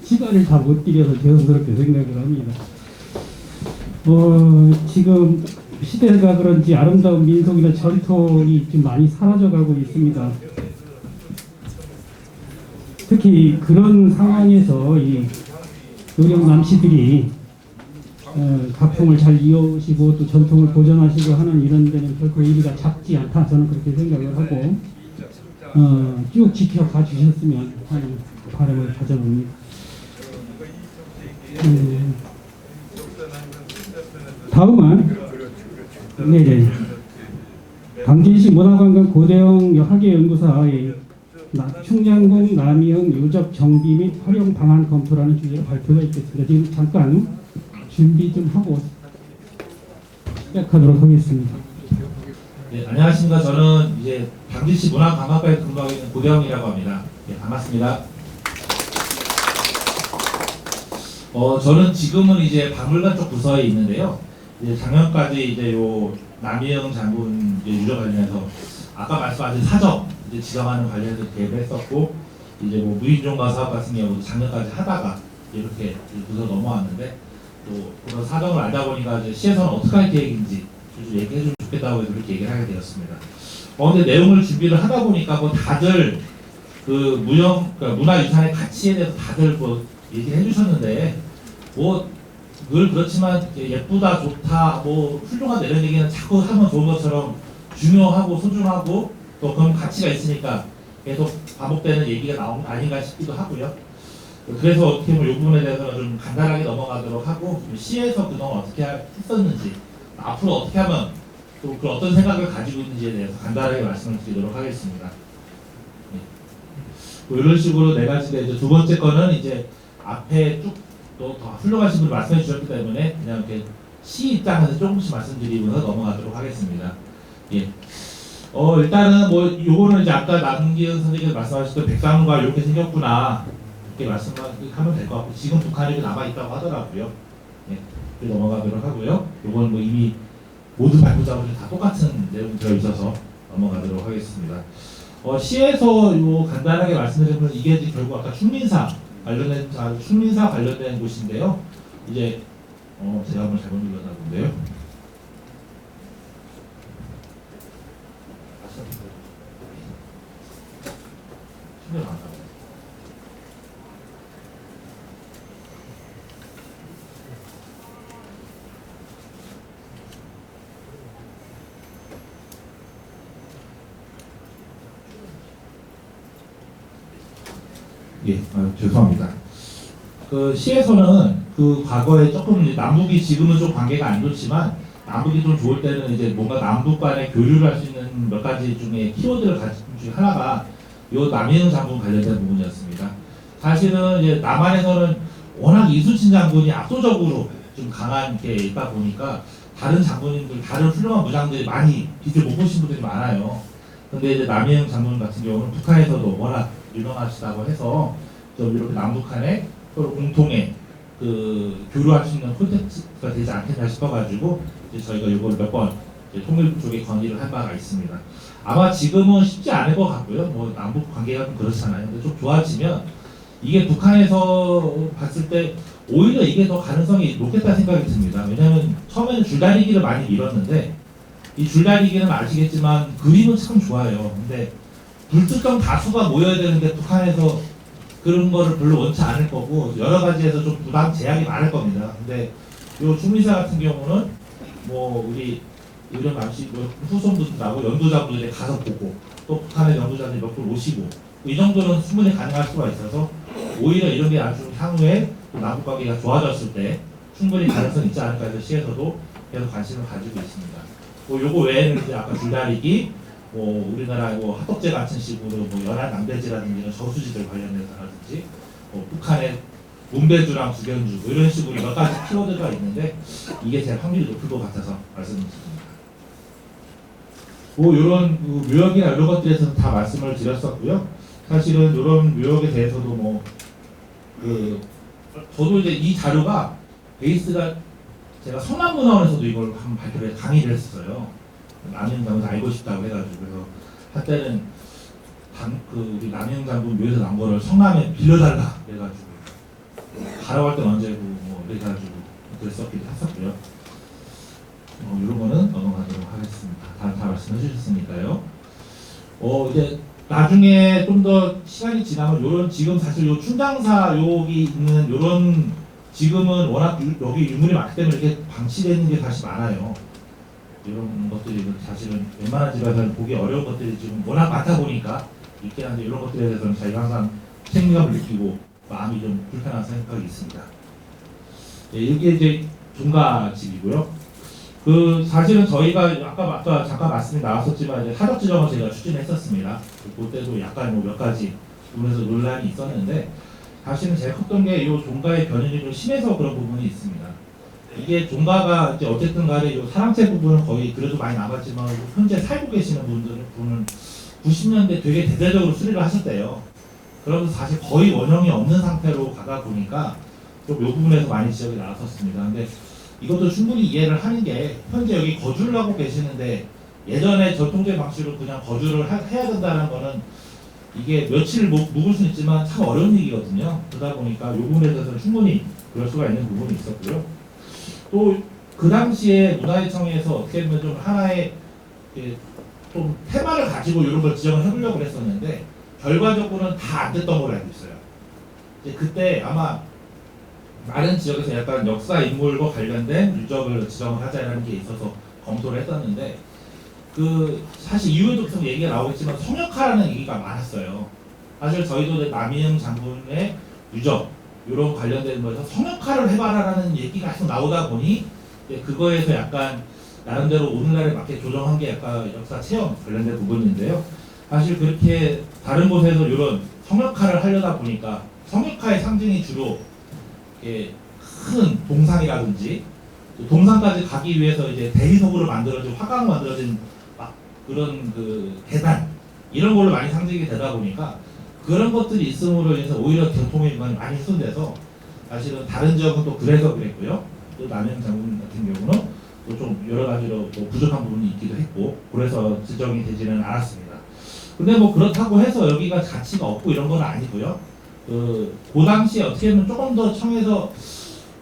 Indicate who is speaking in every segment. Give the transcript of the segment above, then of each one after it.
Speaker 1: 시간을 다 못 들여서 죄송스럽게 생각을 합니다. 지금 시대가 그런지 아름다운 민속이나 전통이 좀 많이 사라져가고 있습니다. 특히 그런 상황에서 이 노령 남씨들이 가풍을 잘 이어오시고 또 전통을 보존하시고 하는 이런 데는 결코 의미가 작지 않다, 저는 그렇게 생각을 하고 쭉 지켜가 주셨으면 하는 바람을 가져봅니다. 다음은 네네 강진시 문화관광 고대형 학예연구사의 충량공 남이형 유적 정비 및 활용 방안 검토라는 주제로 발표가 있겠습니다. 지금 잠깐 준비 좀 하고 시작하도록 하겠습니다.
Speaker 2: 네, 안녕하십니까. 저는 이제 강진시 문화관광과에 근무하고 있는 고대형이라고 합니다. 네, 반갑습니다. 저는 지금은 이제 박물관 쪽 부서에 있는데요. 이제 작년까지 이제 요 남이형 장군 유적 관련해서 아까 말씀하신 사적 이제 지정하는 관련해서 계획을 했었고, 이제 뭐 무인종가 사업 같은 경우 작년까지 하다가 이렇게 부서 넘어왔는데, 또 그런 사정을 알다 보니까 이제 시에서는 어떻게 할 계획인지 좀 얘기해주면 좋겠다고 해서 이렇게 얘기를 하게 되었습니다. 근데 내용을 준비를 하다 보니까 뭐 다들 그 그러니까 문화유산의 가치에 대해서 다들 뭐 얘기를 해주셨는데, 뭐 늘 그렇지만 예쁘다, 좋다, 뭐 훌륭하다 이런 얘기는 자꾸 하면 좋은 것처럼 중요하고 소중하고 또 그런 가치가 있으니까 계속 반복되는 얘기가 나오는 거 아닌가 싶기도 하고요. 그래서 어떻게 보면 이 부분에 대해서는 좀 간단하게 넘어가도록 하고, 시에서 그동안 어떻게 했었는지, 앞으로 어떻게 하면 또 그 어떤 생각을 가지고 있는지에 대해서 간단하게 말씀을 드리도록 하겠습니다. 네. 뭐 이런 식으로 네 가지인데, 이제 두 번째 거는 이제 앞에 쭉 또 더 훌륭하신 분이 말씀해 주셨기 때문에 그냥 이렇게 시 입장에서 조금씩 말씀드리면서 넘어가도록 하겠습니다. 예. 일단은 뭐 요거는 이제 아까 남기현 선생님께서 말씀하셨던 백상과 이렇게 생겼구나 이렇게 말씀하면 될 것 같고, 지금 북한에 남아 있다고 하더라고요. 예. 넘어가도록 하고요. 요거는 뭐 이미 모든 발표자분들 다 똑같은 내용이 들어 있어서 넘어가도록 하겠습니다. 시에서 요 간단하게 말씀드리면 이게 결국 아까 충민사 관련된 곳인데요. 이제 제가 한번 잘못 눌렀나 본데요. 예, 죄송합니다. 그 시에서는 그 과거에 조금 남북이 지금은 좀 관계가 안 좋지만 남북이 좀 좋을 때는 이제 뭔가 남북 간에 교류를 할 수 있는 몇 가지 중에 키워드를 가진 중에 하나가 요 남이형 장군 관련된 부분이었습니다. 사실은 이제 남한에서는 워낙 이순신 장군이 압도적으로 좀 강한 게 있다 보니까 다른 장군님들, 다른 훌륭한 무장들이 많이 빛을 못 보신 분들이 많아요. 근데 이제 남이형 장군 같은 경우는 북한에서도 워낙 유명하시다고 해서 좀 이렇게 남북한에 서로 공통의 그 교류할 수 있는 콘텐츠가 되지 않겠나 싶어가지고 이제 저희가 이걸 몇 번 통일부 쪽에 건의를 한 바가 있습니다. 아마 지금은 쉽지 않을 것 같고요. 뭐 남북 관계가 좀 그렇잖아요. 근데 좀 좋아지면 이게 북한에서 봤을 때 오히려 이게 더 가능성이 높겠다 생각이 듭니다. 왜냐하면 처음에는 줄다리기를 많이 밀었는데 이 줄다리기는 아시겠지만 그림은 참 좋아요. 근데 불특정 다수가 모여야 되는데 북한에서 그런 거를 별로 원치 않을 거고 여러 가지에서 좀 부담 제약이 많을 겁니다. 근데 요 충민사 같은 경우는 뭐 우리 이런 남씨 후손분들하고 연구자분들이 가서 보고 또 북한의 연구자들이 몇 분 오시고 이 정도는 충분히 가능할 수가 있어서 오히려 이런 게 아주 향후에 남북 관계가 좋아졌을 때 충분히 가능성이 있지 않을까 해서 시에서도 계속 관심을 가지고 있습니다. 뭐 요거 외에는 이제 아까 줄다리기, 뭐 우리나라 뭐 하덕제 같은 식으로 뭐 연안 남대지라든지 이런 저수지들 관련해서라든지 뭐 북한의 문배주랑 구견주 뭐 이런 식으로 몇 가지 키워드가 있는데 이게 제일 확률이 높을 것 같아서 말씀드립니다. 뭐 이런 묘역이나 이런 것들에서 다 말씀을 드렸었고요. 사실은 이런 묘역에 대해서도 뭐 저도 이제 이 자료가 베이스가 제가 성남문화원에서도 이걸 한번 발표를 강의를 했었어요. 남이형 장군 알고 싶다고 해가지고 그래서 한때는 우리 남이형 장군 묘에서 난 거를 성남에 빌려달라 그래가지고 가라고 할 땐 언제고 뭐 이렇게 해가지고 그랬었기도 했었고요. 이런 거는 넘어가도록 하겠습니다. 다 말씀해 주셨으니까요. 이제 나중에 좀 더 시간이 지나면 요런 지금 사실 요 충장사 여기 있는 요런 지금은 워낙 여기 유물이 많기 때문에 이렇게 방치되는 게 사실 많아요. 이런 것들이 사실은 웬만한 집에서는 보기 어려운 것들이 지금 워낙 많다 보니까 있긴 한데 이런 것들에 대해서는 저희가 항상 책임감을 느끼고 마음이 좀 불편한 생각이 있습니다. 네, 이게 이제 종가집이고요. 사실은 저희가 아까 잠깐 말씀이 나왔었지만 이제 사적 지정을 제가 추진했었습니다. 그때도 약간 뭐 몇 가지 부분에서 논란이 있었는데 사실은 제일 컸던 게 이 종가의 변현이 좀 심해서 그런 부분이 있습니다. 이게 종가가 이제 어쨌든 간에 이 사랑채 부분은 거의 그래도 많이 남았지만 현재 살고 계시는 분은 90년대 되게 대대적으로 수리를 하셨대요. 그러면서 사실 거의 원형이 없는 상태로 가다 보니까 좀 이 부분에서 많이 지적이 나왔었습니다. 근데 이것도 충분히 이해를 하는 게 현재 여기 거주를 하고 계시는데 예전에 전통적인 방식으로 그냥 거주를 해야 된다는 거는 이게 며칠 묵을 수는 있지만 참 어려운 얘기거든요. 그러다 보니까 이 부분에 대해서는 충분히 그럴 수가 있는 부분이 있었고요. 또 그 당시에 문화재청에서 어떻게 보면 좀 하나의 좀 테마를 가지고 이런 걸 지정을 해보려고 했었는데 결과적으로는 다 안 됐던 걸로 알고 있어요. 이제 그때 아마 많은 지역에서 약간 역사 인물과 관련된 유적을 지정을 하자는 게 있어서 검토를 했었는데 사실 이후에도 계속 얘기가 나오겠지만 성역화라는 얘기가 많았어요. 사실 저희도 남이영 장군의 유적 이런 관련된 거에서 성역화를 해봐라라는 얘기가 계속 나오다 보니 그거에서 약간 나름대로 오늘날에 맞게 조정한 게 약간 역사 체험 관련된 부분인데요. 사실 그렇게 다른 곳에서 이런 성역화를 하려다 보니까 성역화의 상징이 주로 큰 동상이라든지 동상까지 가기 위해서 이제 대리석으로 만들어진 화강으로 만들어진 막 그런 계단 이런 걸로 많이 상징이 되다 보니까 그런 것들이 있음으로 인해서 오히려 교통의 기관이 많이 훼손돼서 사실은 다른 지역은 또 그래서 그랬고요. 또 남영 장군 같은 경우는 또 좀 여러 가지로 또 부족한 부분이 있기도 했고 그래서 지정이 되지는 않았습니다. 근데 뭐 그렇다고 해서 여기가 가치가 없고 이런 건 아니고요. 그 당시에 어떻게 보면 조금 더 청에서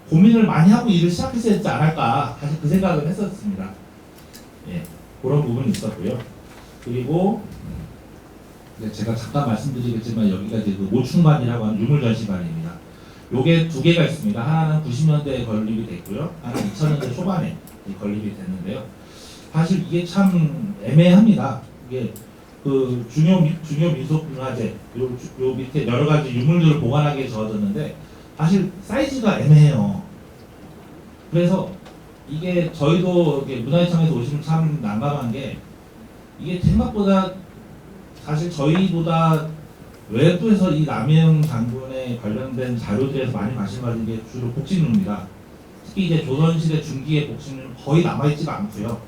Speaker 2: 고민을 많이 하고 일을 시작했어야 되지 않을까 사실 그 생각을 했었습니다. 예, 그런 부분이 있었고요. 그리고 제가 잠깐 말씀드리겠지만 여기가 이제 그 모충관이라고 하는 유물전시관입니다. 요게 두 개가 있습니다. 하나는 90년대에 건립이 됐고요. 하나는 2000년대 초반에 건립이 됐는데요. 사실 이게 참 애매합니다. 이게 중요 민속문화재 요 밑에 여러 가지 유물들을 보관하기 위해 적어졌는데 사실 사이즈가 애매해요. 그래서 이게 저희도 이게 문화재청에서 오시면 참 난감한 게 이게 생각보다 사실 저희보다 외부에서 이 남영 장군에 관련된 자료들에서 많이 관심 가진 게 주로 복식류입니다. 특히 이제 조선시대 중기의 복식류는 거의 남아있지가 않고요.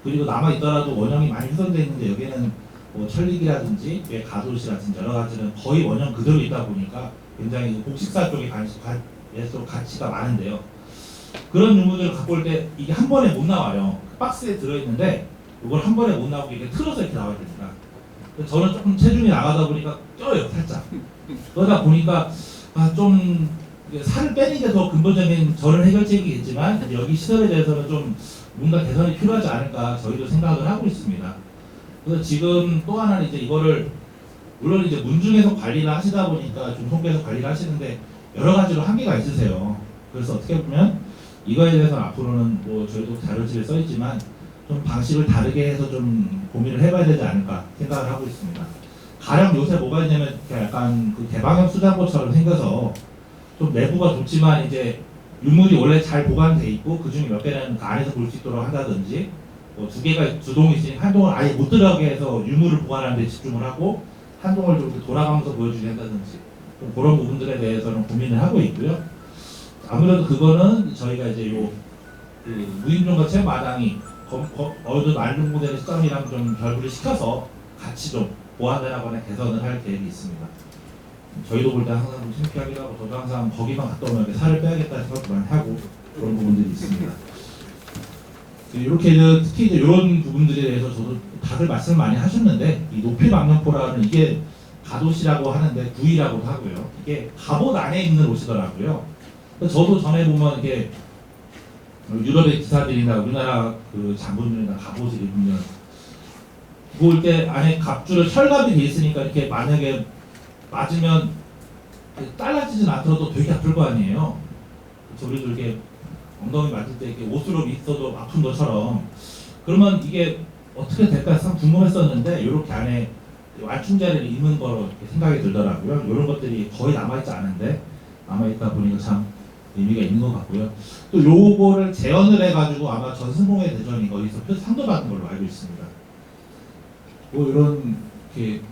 Speaker 2: 그리고 남아있더라도 원형이 많이 훼손되어 있는데 여기에는 뭐 천리기라든지 가도시라든지 여러 가지는 거의 원형 그대로 있다 보니까 굉장히 복식사 쪽에 가치가 많은데요. 그런 유물들을 갖고 올 때 이게 한 번에 못 나와요. 박스에 들어있는데 이걸 한 번에 못 나오게 이렇게 틀어서 이렇게 나와야 됩니다. 저는 조금 체중이 나가다 보니까 껴요 살짝. 그러다 보니까 좀 살을 빼는 게 더 근본적인 저는 해결책이겠지만 여기 시설에 대해서는 좀 뭔가 개선이 필요하지 않을까 저희도 생각을 하고 있습니다. 그래서 지금 또 하나는 이제 이거를 물론 이제 문중에서 관리를 하시다 보니까 중송께서 관리를 하시는데 여러 가지로 한계가 있으세요. 그래서 어떻게 보면 이거에 대해서 앞으로는 뭐 저희도 자료집에 써 있지만 좀 방식을 다르게 해서 좀 고민을 해봐야 되지 않을까 생각을 하고 있습니다. 가령 요새 뭐가 있냐면 약간 대방형 수장고처럼 생겨서 좀 내부가 좋지만 이제 유물이 원래 잘 보관돼 있고 그 중에 몇 개는 그 안에서 볼 수 있도록 한다든지 뭐 두 동이 있으니 한 동을 아예 못 들어가게 해서 유물을 보관하는 데 집중을 하고 한 동을 좀 돌아가면서 보여주게 한다든지 좀 그런 부분들에 대해서는 고민을 하고 있고요. 아무래도 그거는 저희가 이제 무인종과 체험마당이 어느 안중무대의 시점이랑 좀 결부를 시켜서 같이 좀 보완하거나 개선을 할 계획이 있습니다. 저희도 볼 때 항상 좀 창피하기도 하고 저도 항상 거기만 갔다 오면 살을 빼야겠다는 생각도 많이 하고 그런 부분들이 있습니다. 이렇게 특히 이제 이런 부분들에 대해서 저도 다들 말씀을 많이 하셨는데 이 높이 망명포라는 이게 가도시라고 하는데 구이라고도 하고요. 이게 갑옷 안에 있는 옷이더라고요. 그래서 저도 전에 보면 이렇게 유럽의 기사들이나 우리나라 그 장군들이나 갑옷을 입으면 볼 때 안에 갑주를 철갑이 돼 있으니까 이렇게 만약에 맞으면 잘라지진 않더라도 되게 아플 거 아니에요. 우리도 이렇게 엉덩이 맞을 때 이렇게 옷으로 있어도 아픈 것처럼 그러면 이게 어떻게 될까 참 궁금했었는데 이렇게 안에 완충제를 입는 거로 이렇게 생각이 들더라고요. 이런 것들이 거의 남아있지 않은데 남아있다 보니까 참 의미가 있는 것 같고요. 또 요거를 재현을 해가지고 아마 전승공의 대전이 거기서 상도 받은 걸로 알고 있습니다. 뭐 이런 이렇게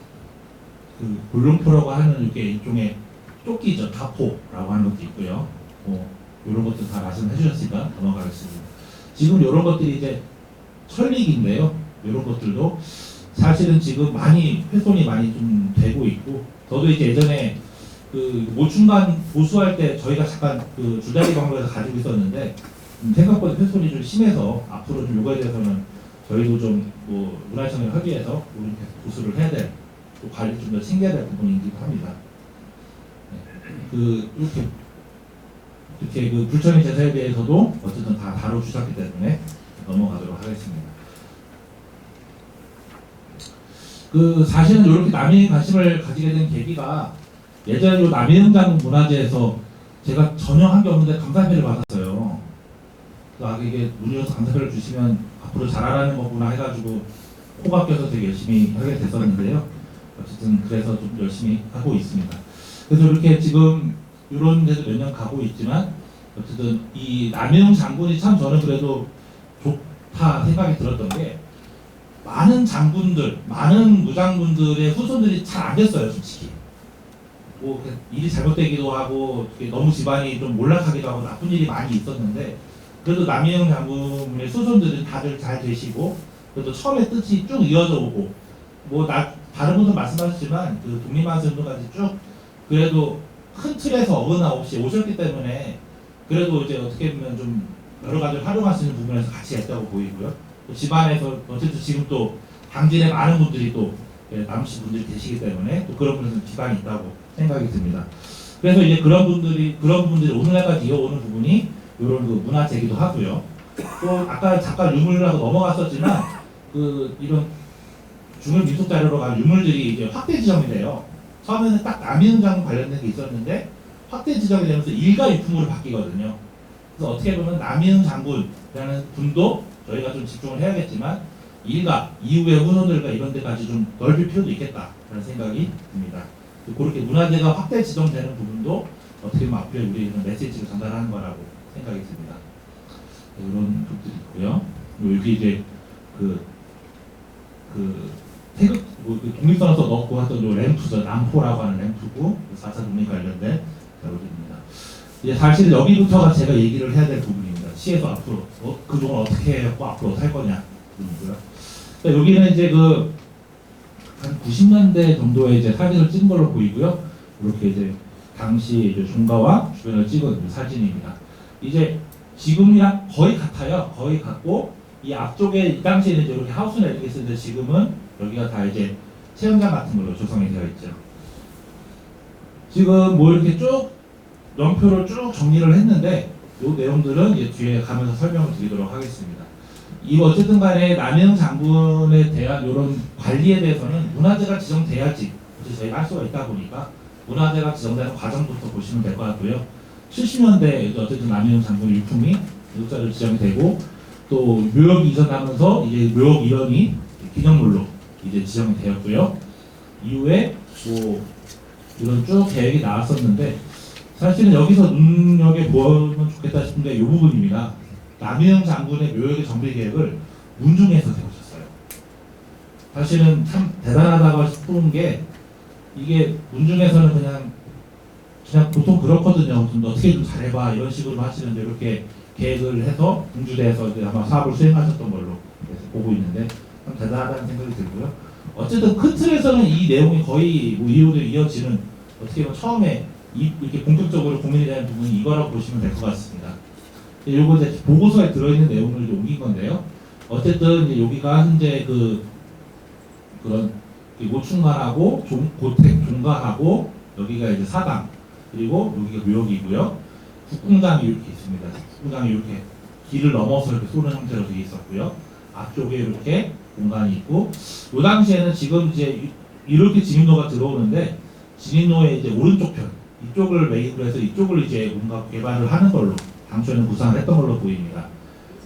Speaker 2: 그 볼륨프라고 하는 이렇게 일종의 조끼죠. 다포라고 하는 것도 있고요. 뭐 이런 것들 다 말씀해 주셨으니까 넘어가겠습니다. 지금 이런 것들이 이제 철릭인데요. 이런 것들도 사실은 지금 많이 훼손이 많이 좀 되고 있고, 저도 이제 예전에 그 모충관 보수할 때 저희가 잠깐 그 줄다리 광고에서 가지고 있었는데 생각보다 훼손이 좀 심해서 앞으로 좀 이거에 대해서는 저희도 좀 뭐 문화청에 협의해서 우리 보수를 해야 될, 또 관리 좀 더 챙겨야 될 부분이기도 합니다. 그 이렇게 그 불천의 제사에 대해서도 어쨌든 다 다뤄주셨기 때문에 넘어가도록 하겠습니다. 그 사실은 이렇게 남이 관심을 가지게 된 계기가 예전에 요 남해영장 문화재에서 제가 전혀 한 게 없는데 감사패를 받았어요. 아 이게 문의로서 감사패를 주시면 앞으로 잘하라는 거구나 해가지고 코가 껴서 되게 열심히 하게 됐었는데요. 어쨌든 그래서 좀 열심히 하고 있습니다. 그래서 이렇게 지금 이런 데도 몇 년 가고 있지만 어쨌든 이 남해영 장군이 참 저는 그래도 좋다 생각이 들었던 게 많은 장군들, 많은 무장군들의 후손들이 잘 안 됐어요, 솔직히. 뭐 일이 잘못되기도 하고 너무 집안이 좀 몰락하기도 하고 나쁜 일이 많이 있었는데 그래도 남해영 장군의 후손들은 다들 잘 되시고 그래도 처음에 뜻이 쭉 이어져 오고 뭐 다른 분도 말씀하셨지만 그 독립만세운동까지 쭉 그래도 큰 틀에서 어긋나 없이 오셨기 때문에 그래도 이제 어떻게 보면 좀 여러 가지 활용할 수 있는 부분에서 같이 했다고 보이고요. 또 집안에서 어쨌든 지금 또 당진에 많은 분들이 또 남으신 분들이 계시기 때문에 또 그런 분들은 기반이 있다고 생각이 듭니다. 그래서 이제 그런 분들이 오늘날까지 이어오는 부분이 이런 그 문화재기도 하고요. 또 아까 잠깐 유물하고 넘어갔었지만 그 이런 중요 민속 자료로 간 유물들이 이제 확대 지정이 돼요. 처음에는 딱 남해영장 관련된 게 있었는데 확대 지정이 되면서 일가 유품으로 바뀌거든요. 그래서 어떻게 보면 남해영 장군이라는 분도 저희가 좀 집중을 해야겠지만 일가 이후의 후손들과 이런 데까지 좀 넓힐 필요도 있겠다라는 생각이 듭니다. 그렇게 문화재가 확대 지정되는 부분도 어떻게 보면 앞으로 우리는 메시지를 전달하는 거라고 생각이 듭니다. 이런 것들이 있고요. 여기 이제 태극 독립선언서 넣고 했던 요 램프죠. 남포라고 하는 램프고 4차 독립 관련된 자료들입니다. 이제 사실 여기부터가 제가 얘기를 해야 될 부분입니다. 시에서 앞으로 그동안 어떻게 해고 앞으로 살 거냐 부분이고요. 그러니까 여기는 이제 한 90년대 정도에 이제 사진을 찍은 걸로 보이고요. 이렇게 이제 당시 이제 종가와 주변을 찍은 사진입니다. 이제 지금이랑 거의 같아요. 거의 같고 이 앞쪽에 이 당시에는 이제 이렇게 하우스나 이렇게 쓰는데 지금은 여기가 다 이제 체험장 같은 걸로 조성이 되어 있죠. 지금 뭐 이렇게 쭉 연표를 쭉 정리를 했는데 이 내용들은 이제 뒤에 가면서 설명을 드리도록 하겠습니다. 이 어쨌든 간에 남해영 장군에 대한 이런 관리에 대해서는 문화재가 지정돼야지 저희가 할 수가 있다 보니까 문화재가 지정되는 과정부터 보시면 될 것 같고요. 70년대 어쨌든 남해영 장군 유품이 유적자로 지정이 되고 또 묘역이 이전하면서 이제 묘역 일원이 기념물로 이제 지정이 되었고요. 이후에 뭐 이런 쭉 계획이 나왔었는데 사실은 여기서 눈여겨 보면 좋겠다 싶은데 이 부분입니다. 남해영 장군의 묘역의 정비 계획을 문중에서 세우셨어요. 사실은 참 대단하다고 싶은 게 이게 문중에서는 그냥 보통 그렇거든요. 좀 어떻게 좀 잘해봐 이런 식으로 하시는데 이렇게 계획을 해서 공주대에서 이제 아마 사업을 수행하셨던 걸로 보고 있는데 참 대단하다는 생각이 들고요. 어쨌든 큰 틀에서는 이 내용이 거의 뭐 이후로 이어지는 어떻게 보면 처음에 이렇게 본격적으로 고민이 되는 부분이 이거라고 보시면 될 것 같습니다. 요거 이제 보고서에 들어있는 내용을 이제 옮긴 건데요. 어쨌든 이제 여기가 현재 그런 모충관하고 고택 종가하고 여기가 이제 사당 그리고 여기가 묘역이고요. 국궁장이 이렇게 있습니다. 국궁장이 이렇게 길을 넘어서 이렇게 쏘는 형태로 되어 있었고요. 앞쪽에 이렇게 공간이 있고, 이 당시에는 지금 이제 이렇게 진입로가 들어오는데, 진입로의 이제 오른쪽 편, 이쪽을 메인으로 해서 이쪽을 이제 뭔가 개발을 하는 걸로 당초에는 구상을 했던 걸로 보입니다.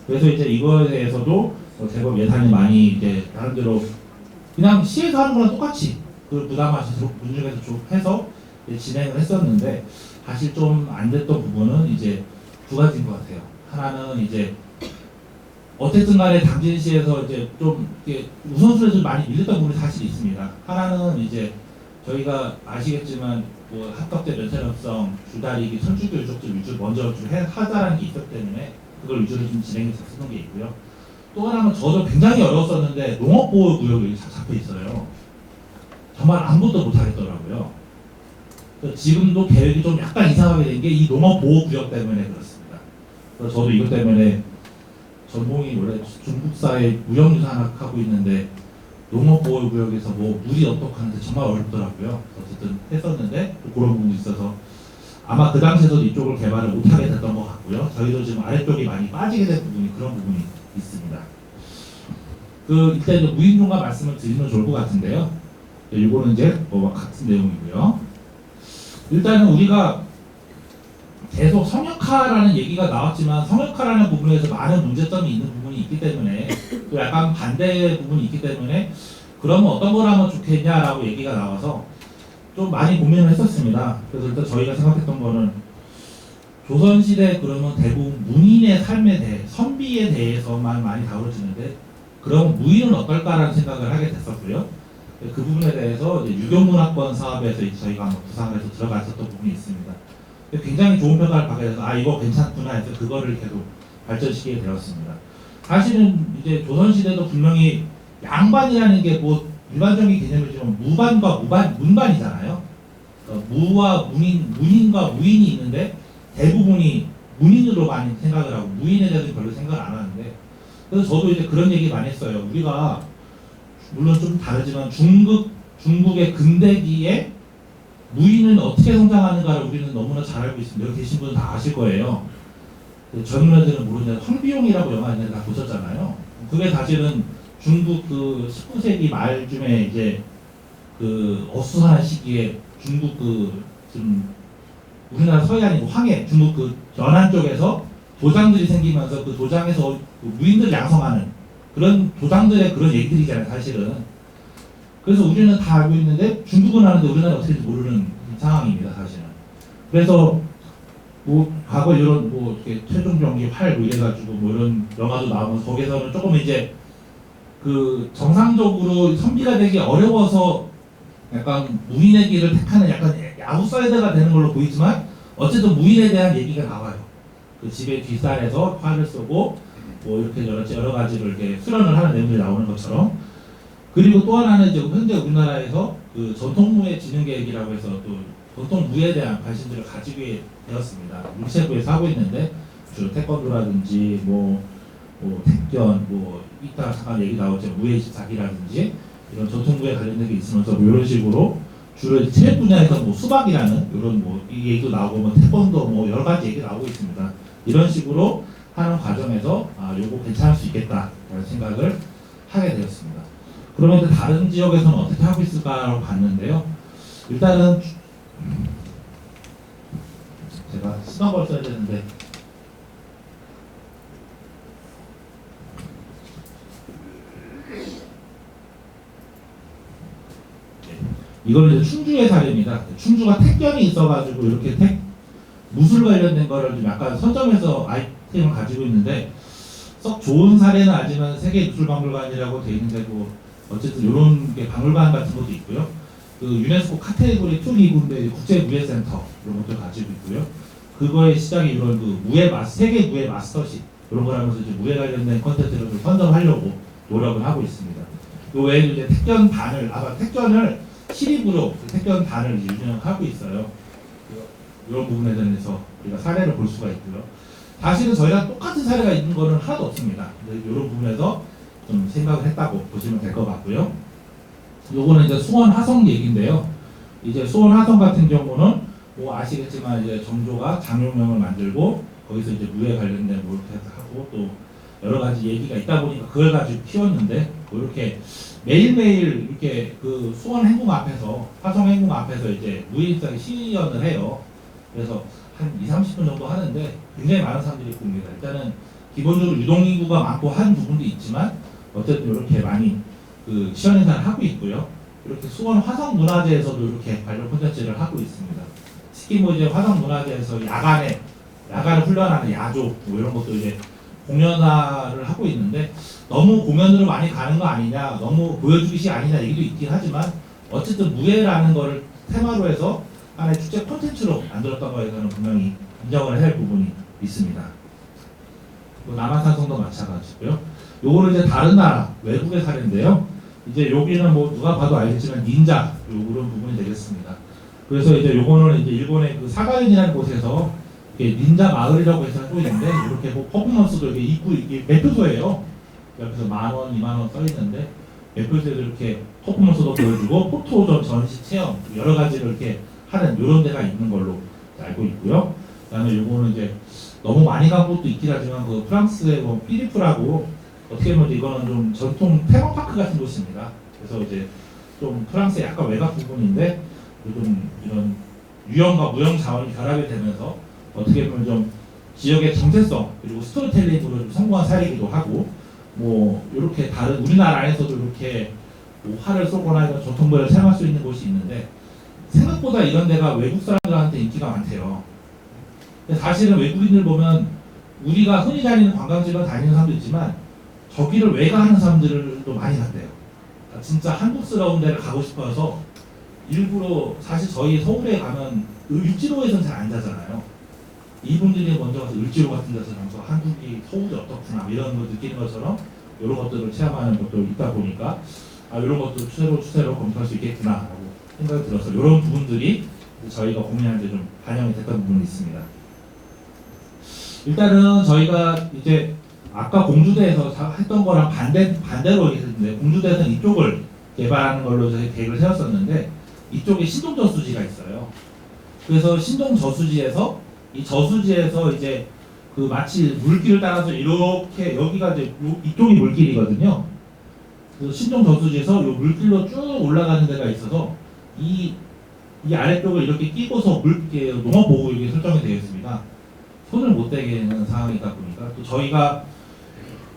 Speaker 2: 그래서 이제 이거에 대해서도 제법 예산이 많이 이제 나름대로 그냥 시에서 하는 거랑 똑같이 그 부담하시도록 문중에서 좀 해서 진행을 했었는데, 사실 좀 안 됐던 부분은 이제 두 가지인 것 같아요. 하나는 이제 어쨌든 간에 당진시에서 이제 좀 이렇게 우선순위에서 좀 많이 밀렸던 부분이 사실 있습니다. 하나는 이제 저희가 아시겠지만 뭐 합격대 면세점성, 주다리기, 선주교 유족들 위주 먼저 좀 하자라는 게 있었기 때문에 그걸 위주로 좀 진행이 됐었던 게 있고요. 또 하나는 저도 굉장히 어려웠었는데 농업보호구역이 잡혀 있어요. 정말 아무것도 못하겠더라고요. 지금도 계획이 좀 약간 이상하게 된 게 이 농업보호구역 때문에 그렇습니다. 그래서 저도 이것 때문에 전공이 원래 중국사의 무형유산학 하고 있는데 농업보호구역에서 뭐 물이 어떻게 하는데 정말 어렵더라고요. 어쨌든 했었는데 그런 부분이 있어서 아마 그 당시에도 이쪽을 개발을 못하게 됐던 것 같고요. 저희도 지금 아래쪽이 많이 빠지게 된 부분이 그런 부분이 있습니다. 일단 이제 무인중과 말씀을 드리면 좋을 것 같은데요. 이거는 이제 뭐 같은 내용이고요. 일단은 우리가 계속 성역화라는 얘기가 나왔지만 성역화라는 부분에서 많은 문제점이 있는 부분이 있기 때문에 또 약간 반대 부분이 있기 때문에 그러면 어떤 걸 하면 좋겠냐라고 얘기가 나와서 좀 많이 고민을 했었습니다. 그래서 일단 저희가 생각했던 거는 조선시대 그러면 대부분 문인의 삶에 대해 선비에 대해서만 많이 다뤄지는데 그럼 무인은 어떨까라는 생각을 하게 됐었고요. 그 부분에 대해서 이제 유교문화권 사업에서 저희가 한번 구상해서 들어갔었던 부분이 있습니다. 굉장히 좋은 평가를 받게 돼서 이거 괜찮구나 해서 그거를 계속 발전시키게 되었습니다. 사실은 이제 조선시대도 분명히 양반이라는 게 뭐 일반적인 개념이지만 무반과 문반이잖아요. 무와 문인과 무인이 있는데 대부분이 문인으로 많이 생각을 하고 무인에 대해서 별로 생각을 안 하는데, 그래서 저도 이제 그런 얘기 많이 했어요. 우리가 물론 좀 다르지만 중국의 근대기에 무인은 어떻게 성장하는가를 우리는 너무나 잘 알고 있습니다. 여기 계신 분은 다 아실 거예요. 젊은 애들은 모르는데 황비용이라고 영화 있는데 다 보셨잖아요. 그게 사실은 중국 그 19세기 말쯤에 이제 그 어수선한 시기에 중국 좀 우리나라 서해안이고 황해, 중국 그 연안 쪽에서 도장들이 생기면서 그 도장에서 그 무인들 양성하는 그런 도장들의 그런 얘기들이잖아요, 사실은. 그래서 우리는 다 알고 있는데 중국은 하는데 우리나라 어떻게인지 모르는 상황입니다, 사실은. 그래서 뭐 과거 이런 뭐 이렇게 최종병기 활 뭐 이래가지고 뭐 이런 영화도 나오면 거기서는 조금 이제 그 정상적으로 선비가 되기 어려워서 약간 무인의 길을 택하는 약간 아웃사이더가 되는 걸로 보이지만 어쨌든 무인에 대한 얘기가 나와요. 그 집의 뒷산에서 활을 쏘고 뭐 이렇게 여러 가지로 이렇게 수련을 하는 내용들이 나오는 것처럼. 그리고 또 하나는 이제 현재 우리나라에서 그 전통무예 진흥계획이라고 해서 또 전통무예에 대한 관심들을 가지게 되었습니다. 문체부에서 하고 있는데 주로 태권도라든지 뭐 택견 뭐 이따 잠깐 얘기 나오죠. 무예24기라든지 이런 전통무예 관련된 게 있으면서 뭐 이런 식으로 주로 체육 분야에서 뭐 수박이라는 이런 뭐 이 얘기도 나오고 뭐 태권도 뭐 여러 가지 얘기 나오고 있습니다. 이런 식으로 하는 과정에서 요거 괜찮을 수 있겠다라는 생각을 하게 되었습니다. 그러면 이제 다른 지역에서는 어떻게 하고 있을까라고 봤는데요. 일단은 제가 수박을 써야 되는데 이거는 이제 충주의 사례입니다. 충주가 택견이 있어가지고 이렇게 무술 관련된 거를 좀 약간 선점해서 아이템을 가지고 있는데 썩 좋은 사례는 아니지만 세계미술박물관이라고 돼 있는데 뭐 어쨌든 이런 게 박물관 같은 것도 있고요. 그 유네스코 카테고리 2 기구인데 국제무예센터 이런 것도 가지고 있고요. 그거의 시작이 이런 그 세계 무예 마스터십 이런 걸 하면서 이제 무예 관련된 컨텐츠를 좀 선점하려고 노력을 하고 있습니다. 그 외에도 이제 택견을 시립으로 택견단을 운영하고 있어요. 이런 부분에 대해서 우리가 사례를 볼 수가 있고요. 사실은 저희랑 똑같은 사례가 있는 거는 하나도 없습니다. 근데 이런 부분에서 좀 생각을 했다고 보시면 될 것 같고요. 요거는 이제 수원 화성 얘기인데요. 이제 수원 화성 같은 경우는 뭐 아시겠지만 이제 정조가 장용명을 만들고 거기서 이제 무에 관련된 뭐 이렇게 하고 또 여러 가지 얘기가 있다 보니까 그걸 가지고 키웠는데 뭐 이렇게 매일매일 이렇게 그 수원 행궁 앞에서 화성 행궁 앞에서 이제 무일상에 시연을 해요. 그래서 한 20-30분 정도 하는데 굉장히 많은 사람들이 봅니다. 일단은 기본적으로 유동인구가 많고 한 부분도 있지만 어쨌든 이렇게 많이 그 시연 행사를 하고 있고요. 이렇게 수원 화성문화제에서도 이렇게 관련 콘텐츠를 하고 있습니다. 특히 뭐 이제 화성문화제에서 야간에 훈련하는 야조 뭐 이런 것도 이제 공연화를 하고 있는데 너무 공연으로 많이 가는 거 아니냐, 너무 보여주기식 아니냐 얘기도 있긴 하지만 어쨌든 무예라는 거를 테마로 해서 하나의 축제 콘텐츠로 만들었던 거에서는 분명히 인정을 할 부분이 있습니다. 또 남한산성도 마찬가지고요. 요거는 이제 다른 나라 외국의 사례인데요. 이제 여기는 뭐 누가 봐도 알겠지만 닌자 요런 부분이 되겠습니다. 그래서 이제 요거는 이제 일본의 그 사가현이라는 곳에서 닌자 마을이라고 해서 또 있는데 이렇게 뭐 퍼포먼스도 이렇게 입구 이게 매표소예요. 옆에서 10,000원, 20,000원 써 있는데 매표소에도 이렇게 퍼포먼스도 보여주고 포토존 전시 체험 여러 가지를 이렇게 하는 이런 데가 있는 걸로 알고 있고요. 그다음에 요거는 이제 너무 많이 간 곳도 있긴 하지만 그 프랑스의 뭐 피리프라고 어떻게 보면 이거는 좀 전통 테마파크 같은 곳입니다. 그래서 이제 좀 프랑스의 약간 외곽 부분인데 좀 이런 유형과 무형 자원이 결합이 되면서 어떻게 보면 좀 지역의 정체성 그리고 스토리텔링으로 좀 성공한 사례이기도 하고 뭐 이렇게 다른 우리나라 안에서도 이렇게 뭐 활을 쏘거나 이런 전통무예를 체험할 수 있는 곳이 있는데 생각보다 이런 데가 외국 사람들한테 인기가 많대요. 근데 사실은 외국인들 보면 우리가 흔히 다니는 관광지를 다니는 사람도 있지만 저기를 외가하는 사람들도 많이 간대요. 그러니까 진짜 한국스러운 데를 가고 싶어서 일부러 사실 저희 서울에 가면 을지로에서는 잘 안 자잖아요. 이분들이 먼저 가서 을지로 같은 데서 가서 한국이 서울이 어떻구나 이런 걸 느끼는 것처럼 이런 것들을 체험하는 것도 있다 보니까 이런 것도 추세로 검토할 수 있겠구나라고 생각이 들어서 이런 부분들이 저희가 고민하는데 좀 반영이 됐던 부분이 있습니다. 일단은 저희가 이제 아까 공주대에서 했던 거랑 반대로 했는데 공주대에서는 이쪽을 개발하는 걸로 저희 계획을 세웠었는데 이쪽에 신동저수지가 있어요. 그래서 신동저수지에서 이 저수지에서 이제 그 마치 물길을 따라서 이렇게 여기가 이제 이쪽이 물길이거든요. 그 신동저수지에서 이 물길로 쭉 올라가는 데가 있어서 이 아래쪽을 이렇게 끼고서 농업보호구역이 설정이 되어 있습니다. 손을 못 대게 하는 상황이다 보니까 또 저희가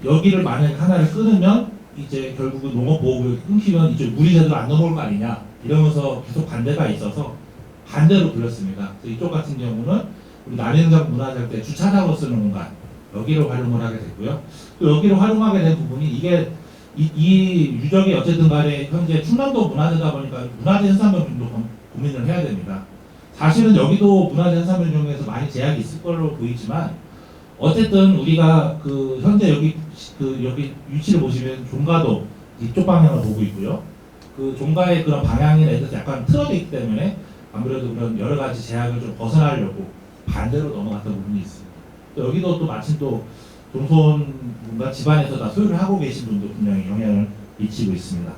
Speaker 2: 여기를 만약에 하나를 끊으면 이제 결국은 농업보호구역이 끊기면 이쪽 물이 제대로 안 넘어올 거 아니냐 이러면서 계속 반대가 있어서 반대로 돌렸습니다. 그래서 이쪽 같은 경우는 우리 남행장 문화재 때 주차장으로 쓰는 공간 여기로 활용을 하게 됐고요. 또 여기로 활용하게 된 부분이 이게 이 유적이 어쨌든 간에 현재 충남도 문화재다 보니까 문화재 현상변경도 고민을 해야 됩니다. 사실은 여기도 문화재 현상변경에서 많이 제약이 있을 걸로 보이지만 어쨌든 우리가 그 현재 여기 위치를 보시면 종가도 이쪽 방향을 보고 있고요. 그 종가의 그런 방향에 대해서 약간 틀어져 있기 때문에 아무래도 그런 여러 가지 제약을 좀 벗어나려고 반대로 넘어갔던 부분이 있습니다. 또 여기도 또 마침 또 동손 뭔가 집안에서 다 소유를 하고 계신 분도 분명히 영향을 미치고 있습니다.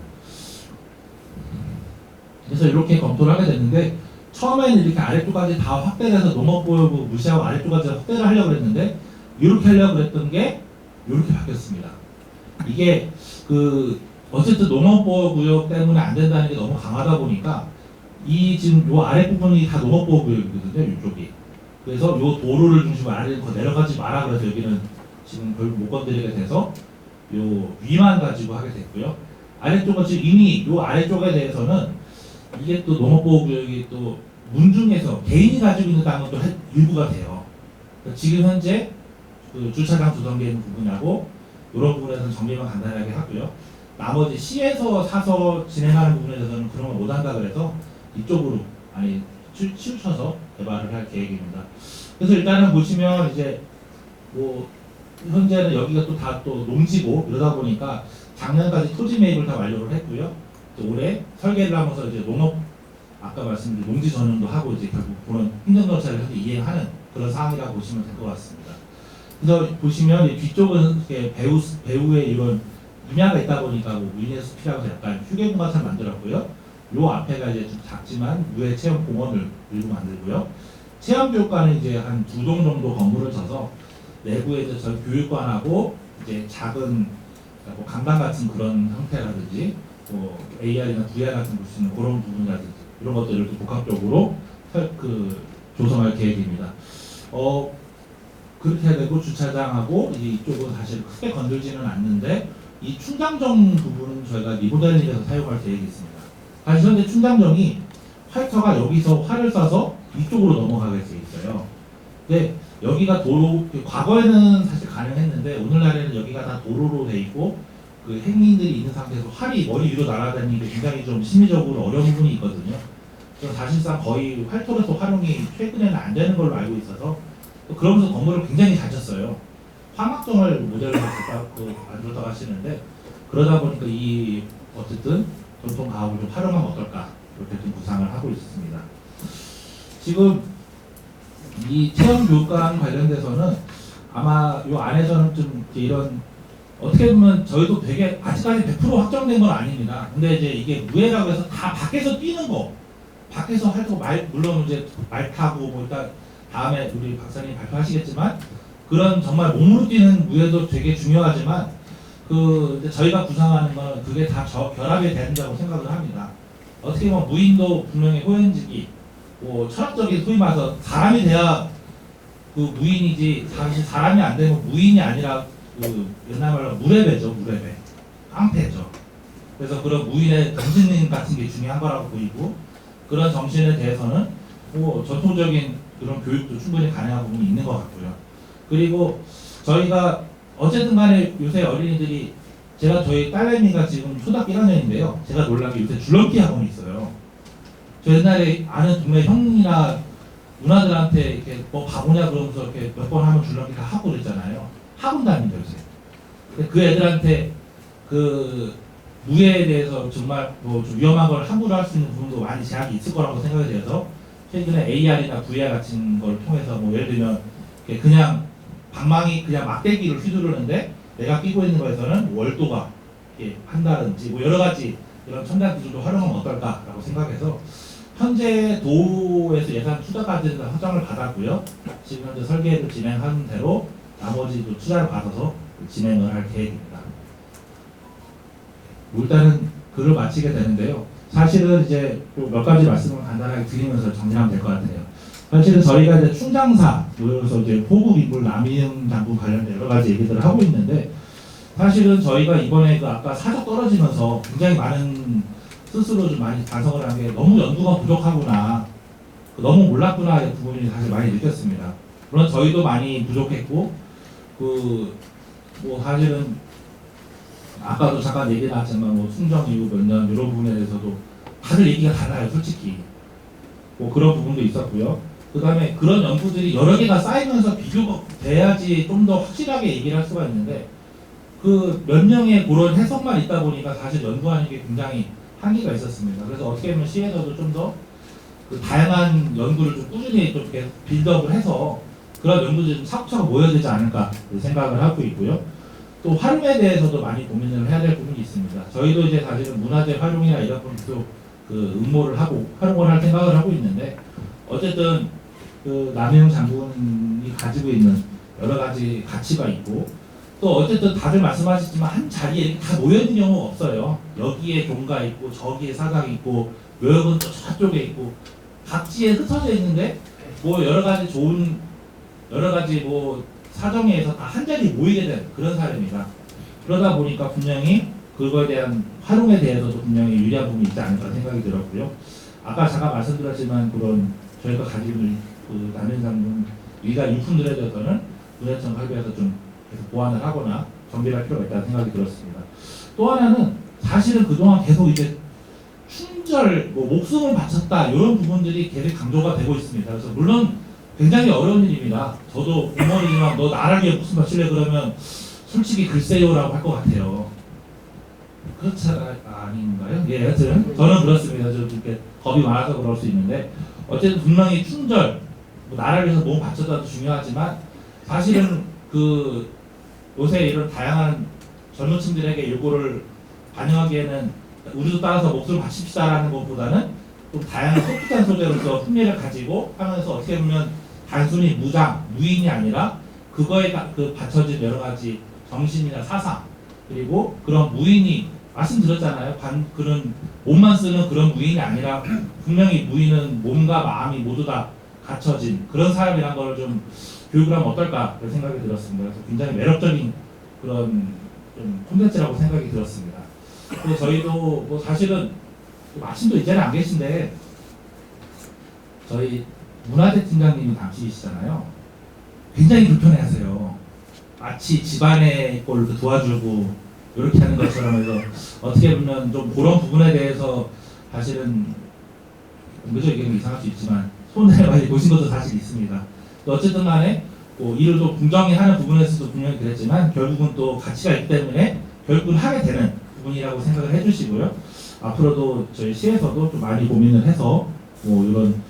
Speaker 2: 그래서 이렇게 검토를 하게 됐는데 처음에는 이렇게 아래쪽까지 다 확대를 해서 농업보호구 무시하고 아래쪽까지 확대를 하려고 했는데 이렇게 하려고 했던 게 이렇게 바뀌었습니다. 이게 그 어쨌든 농업보호구역 때문에 안 된다는 게 너무 강하다 보니까 이 지금 요 아랫부분이 다 농업보호구역이거든요. 이쪽이. 그래서 요 도로를 중심으로 아래로 더 내려가지 마라 그래서 여기는 지금 결국 못 건드리게 돼서 요 위만 가지고 하게 됐고요. 아래쪽은 지금 이미 요 아래쪽에 대해서는 이게 또 농업보호구역이 또 문중에서 개인이 가지고 있는 땅은 또 일부가 돼요. 그러니까 지금 현재 그 주차장 조성되어 있는 부분하고 이런 부분에서는 정리만 간단하게 하고요. 나머지 시에서 사서 진행하는 부분에 대해서는 그런 걸 못한다 그래서 이쪽으로 많이 치우쳐서 개발을 할 계획입니다. 그래서 일단은 보시면 이제 뭐 현재는 여기가 또 다 또 농지고 이러다 보니까 작년까지 토지 매입을 다 완료를 했고요. 또 올해 설계를 하면서 이제 농업 아까 말씀드린 농지 전용도 하고 이제 결국 그런 행정 절차를 현재 이행하는 그런 상황이라고 보시면 될 것 같습니다. 그래서 보시면 이 뒤쪽은 이렇게 배우의 이런 임야가 있다 보니까 뭐 위니스피라고 약간 휴게공간처럼 만들었고요. 요 앞에가 이제 좀 작지만 무해 체험 공원을 일부 만들고요. 체험교육관은 이제 한 2동 정도 건물을 져서 내부에 이제 저희 교육관하고 이제 작은 뭐 강당 같은 그런 형태라든지 뭐 AR이나 VR 같은 볼 수 있는 그런 부분이라든지 이런 것들을 이렇게 복합적으로 조성할 계획입니다. 그렇게 해야 되고 주차장하고 이쪽은 사실 크게 건들지는 않는데 이 충장정 부분은 저희가 리모델링해서 사용할 계획이 있습니다. 사실 현재 충장정이 화이터가 여기서 활을 쏴서 이쪽으로 넘어가게 돼 있어요. 근데 여기가 도로, 과거에는 사실 가능했는데 오늘날에는 여기가 다 도로로 돼 있고 그 행인들이 있는 상태에서 활이 머리 위로 날아다니는 게 굉장히 좀 심리적으로 어려운 부분이 있거든요. 그래서 사실상 거의 활터로서 활용이 최근에는 안 되는 걸로 알고 있어서 또 그러면서 건물을 굉장히 잘 쳤어요. 화막정을 모델로 안 좋다고 하시는데 그러다 보니까 이 어쨌든 전통 가옥을 좀 활용하면 어떨까 이렇게 좀 구상을 하고 있습니다. 지금 이 체험교육관 관련돼서는 아마 이 안에서는 좀 이런 어떻게 보면 저희도 되게 아직까지 100% 확정된 건 아닙니다. 근데 이제 이게 무예라고 해서 다 밖에서 뛰는 거, 밖에서 활동 물론 이제 말 타고 뭐 일단 다음에 우리 박사님 발표하시겠지만 그런 정말 몸으로 뛰는 무예도 되게 중요하지만 그 저희가 구상하는 건 그게 다 결합이 된다고 생각을 합니다. 어떻게 보면 무인도 분명히 호연지기, 뭐 철학적인 소위 말해서 사람이 돼야 그 무인이지 사실 사람이 안 되면 무인이 아니라 그 옛날 말로 무례배죠, 무례배, 깡패죠. 그래서 그런 무인의 정신 같은 게 중요한 거라고 보이고 그런 정신에 대해서는 뭐 전통적인 그런 교육도 충분히 가능한 부분이 있는 것 같고요. 그리고 저희가 어쨌든 간에 요새 어린이들이 제가 저희 딸내미가 지금 초등학교 1학년인데요. 제가 놀란 게 요새 줄넘기 학원이 있어요. 저 옛날에 아는 동네 형이나 누나들한테 이렇게 뭐 가보냐 그러면서 이렇게 몇 번 하면 줄넘기 다 하고 그랬잖아요. 학원 다닌다 요새. 근데 그 애들한테 그 무예에 대해서 정말 뭐 좀 위험한 걸 함부로 할 수 있는 부분도 많이 제약이 있을 거라고 생각이 돼서 최근에 AR이나 VR 같은 걸 통해서 뭐 예를 들면 그냥 방망이 그냥 막대기를 휘두르는데 내가 끼고 있는 거에서는 월도가 이렇게 한다든지 뭐 여러 가지 이런 첨단 기술도 활용하면 어떨까라고 생각해서 현재 도에서 예산 투자까지 확정을 받았고요. 지금 현재 설계를 진행하는 대로 나머지도 투자를 받아서 진행을 할 계획입니다. 일단은 글을 마치게 되는데요. 사실은 이제 또 몇 가지 말씀을 간단하게 드리면서 정리하면 될 것 같아요. 사실은 저희가 이제 충장사, 그래서 이제 포국 인물 남이응 장군 관련된 여러 가지 얘기들을 하고 있는데 사실은 저희가 이번에 그 아까 사적 떨어지면서 굉장히 많은 스스로 좀 많이 반성을 한 게 너무 연구가 부족하구나, 너무 몰랐구나 이 부분이 사실 많이 느꼈습니다. 물론 저희도 많이 부족했고 뭐 사실은 아까도 잠깐 얘기 나왔지만 뭐 충정 이후 몇 년 이런 부분에 대해서도 다들 얘기가 달라요, 솔직히. 뭐 그런 부분도 있었고요. 그 다음에 그런 연구들이 여러 개가 쌓이면서 비교가 돼야지 좀 더 확실하게 얘기를 할 수가 있는데 그 몇 명의 그런 해석만 있다 보니까 사실 연구하는 게 굉장히 한계가 있었습니다. 그래서 어떻게 보면 시에서도 좀 더 그 다양한 연구를 좀 꾸준히 좀 이렇게 빌드업을 해서 그런 연구들이 좀 차곡차곡 모여야 되지 않을까 생각을 하고 있고요. 또 활용에 대해서도 많이 고민을 해야 될 부분이 있습니다. 저희도 이제 사실은 문화재 활용이나 이런 부분도 그 음모를 하고 활용을 할 생각을 하고 있는데 어쨌든 그 남이응 장군이 가지고 있는 여러 가지 가치가 있고 또 어쨌든 다들 말씀하셨지만 한 자리에 다 모여 있는 경우가 없어요. 여기에 종가 있고 저기에 사각 있고 묘역은 또 저쪽에 있고 각지에 흩어져 있는데 뭐 여러 가지 좋은 여러 가지 뭐 사정에 의해서 다 한 자리에 모이게 된 그런 사례입니다. 그러다 보니까 분명히 그거에 대한 활용에 대해서도 분명히 유리한 부분이 있지 않을까 생각이 들었고요. 아까 잠깐 말씀드렸지만 그런 저희가 가지고 있는 그 남이응 장군 일가 유품들에 대해서는 문화청 활비에서 좀 계속 보완을 하거나 정비할 필요가 있다는 생각이 들었습니다. 또 하나는 사실은 그동안 계속 이제 충절, 뭐 목숨을 바쳤다 이런 부분들이 계속 강조가 되고 있습니다. 그래서 물론 굉장히 어려운 일입니다. 저도 공무원이지만 너 나를 위해 목숨 바칠래 그러면 솔직히 글쎄요라고 할 것 같아요. 그렇지 아닌가요? 예, 여튼 저는 그렇습니다. 좀 이렇게 겁이 많아서 그럴 수 있는데 어쨌든 분명히 충절, 뭐 나라를 위해서 몸 바쳤다도 중요하지만 사실은 그 요새 이런 다양한 젊은 층들에게 요거를 반영하기에는 우리도 따라서 목숨을 바칩시다라는 것보다는 좀 다양한 소프트한 소재로서 흥미를 가지고 하면서 어떻게 보면 단순히 무인이 아니라 그거에 받쳐진 여러 가지 정신이나 사상 그리고 그런 무인이 말씀드렸잖아요. 그런 몸만 쓰는 그런 무인이 아니라 분명히 무인은 몸과 마음이 모두 다 갖춰진 그런 사람이란 걸 좀 교육을 하면 어떨까 그런 생각이 들었습니다. 그래서 굉장히 매력적인 그런 좀 콘텐츠라고 생각이 들었습니다. 그리고 저희도 뭐 사실은 마침도 이제는 안 계신데 저희 문화재 팀장님이 당시이시잖아요. 굉장히 불편해하세요. 마치 집안의 걸 도와주고 이렇게 하는 것처럼 해서 어떻게 보면 좀 그런 부분에 대해서 사실은 그죠 이게 이상할 수 있지만 손해를 많이 보신 것도 사실 있습니다. 어쨌든 간에 뭐 일을 좀 공정히 하는 부분에서도 분명히 그랬지만 결국은 또 가치가 있기 때문에 결국은 하게 되는 부분이라고 생각을 해주시고요. 앞으로도 저희 시에서도 좀 많이 고민을 해서 뭐 이런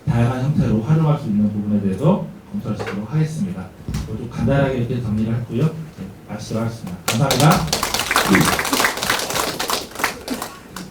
Speaker 2: 다양한 형태로 활용할 수 있는 부분에 대해서 검토하시도록 하겠습니다. 좀 간단하게 이렇게 정리를 했고요. 네, 마치도록 하겠습니다. 감사합니다.